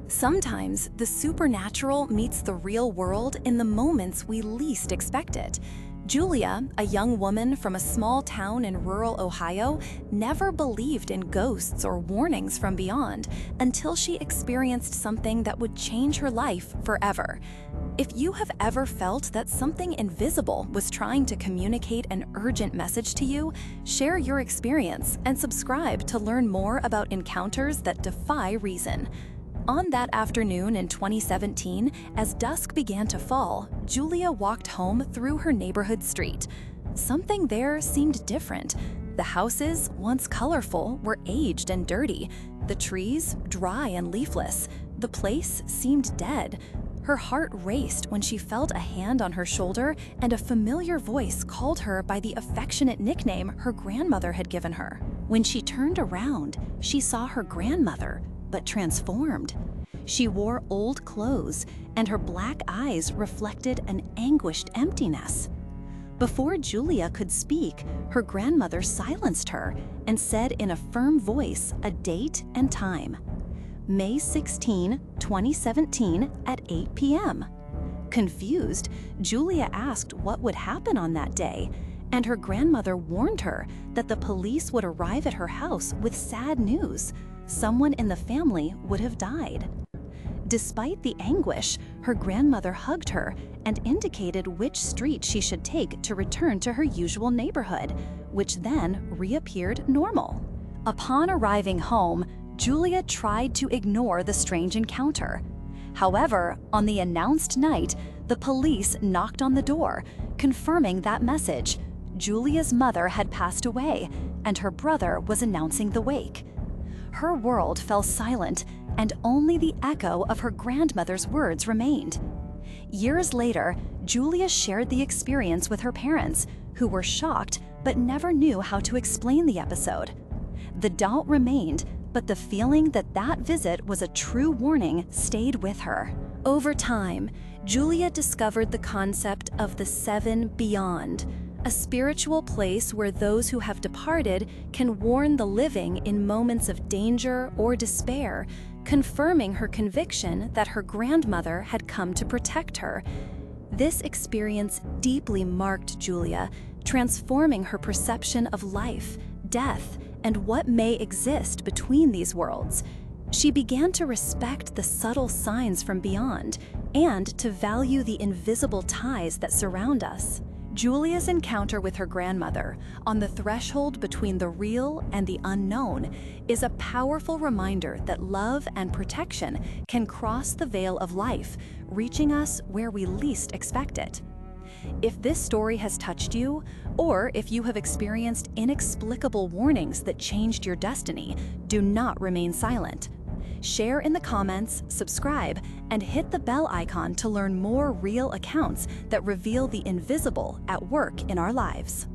Sometimes the supernatural meets the real world in the moments we least expect it. Julia, a young woman from a small town in rural Ohio, never believed in ghosts or warnings from beyond until she experienced something that would change her life forever. If you have ever felt that something invisible was trying to communicate an urgent message to you, share your experience and subscribe to learn more about encounters that defy reason. On that afternoon in 2017, as dusk began to fall, Julia walked home through her neighborhood street. Something there seemed different. The houses, once colorful, were aged and dirty. The trees, dry and leafless. The place seemed dead. Her heart raced when she felt a hand on her shoulder and a familiar voice called her by the affectionate nickname her grandmother had given her. When she turned around, she saw her grandmother, but transformed. She wore old clothes, and her black eyes reflected an anguished emptiness. Before Julia could speak, her grandmother silenced her and said in a firm voice a date and time: May 16, 2017 at 8 p.m. Confused, Julia asked what would happen on that day, and her grandmother warned her that the police would arrive at her house with sad news. Someone in the family would have died. Despite the anguish, her grandmother hugged her and indicated which street she should take to return to her usual neighborhood, which then reappeared normal. Upon arriving home, Julia tried to ignore the strange encounter. However, on the announced night, the police knocked on the door, confirming that message. Julia's mother had passed away, and her brother was announcing the wake. Her world fell silent, and only the echo of her grandmother's words remained. Years later, Julia shared the experience with her parents, who were shocked but never knew how to explain the episode. The doubt remained, but the feeling that that visit was a true warning stayed with her. Over time, Julia discovered the concept of the seven beyond, a spiritual place where those who have departed can warn the living in moments of danger or despair, confirming her conviction that her grandmother had come to protect her. This experience deeply marked Julia, transforming her perception of life, death, and what may exist between these worlds. She began to respect the subtle signs from beyond and to value the invisible ties that surround us. Julia's encounter with her grandmother, on the threshold between the real and the unknown, is a powerful reminder that love and protection can cross the veil of life, reaching us where we least expect it. If this story has touched you, or if you have experienced inexplicable warnings that changed your destiny, do not remain silent. Share in the comments, subscribe, and hit the bell icon to learn more real accounts that reveal the invisible at work in our lives.